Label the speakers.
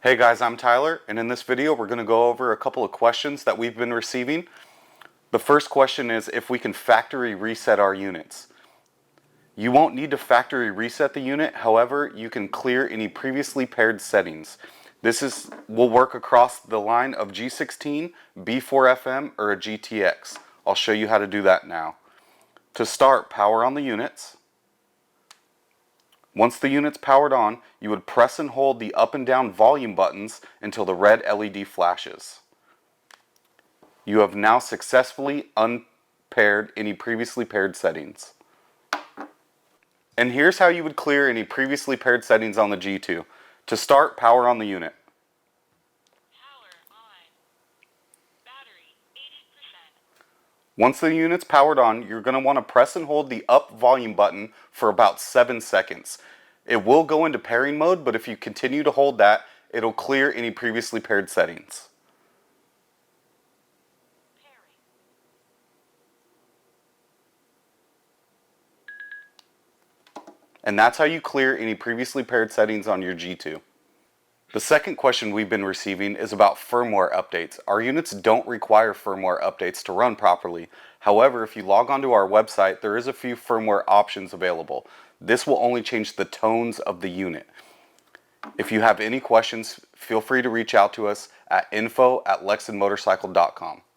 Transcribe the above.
Speaker 1: Hey guys, I'm Tyler, and in this video we're going to go over a couple of questions that we've been receiving. The first question is if we can factory reset our units. You won't need to factory reset the unit, however, you can clear any previously paired settings. This will work across the line of G16, B4FM, or a GTX. I'll show you how to do that now. To start, power on the units. Once the unit's powered on, you would press and hold the up and down volume buttons until the red LED flashes. You have now successfully unpaired any previously paired settings. And here's how you would clear any previously paired settings on the G2. To start, power on the unit.
Speaker 2: Power on. Battery 80%.
Speaker 1: Once the unit's powered on, you're going to want to press and hold the up volume button for about 7 seconds. It will go into pairing mode, but if you continue to hold that, it'll clear any previously paired settings.
Speaker 2: Pairing.
Speaker 1: And that's how you clear any previously paired settings on your G2. The second question we've been receiving is about firmware updates. Our units don't require firmware updates to run properly. However, if you log onto our website, there is a few firmware options available. This will only change the tones of the unit. If you have any questions, feel free to reach out to us at info@lexonmotorcycle.com.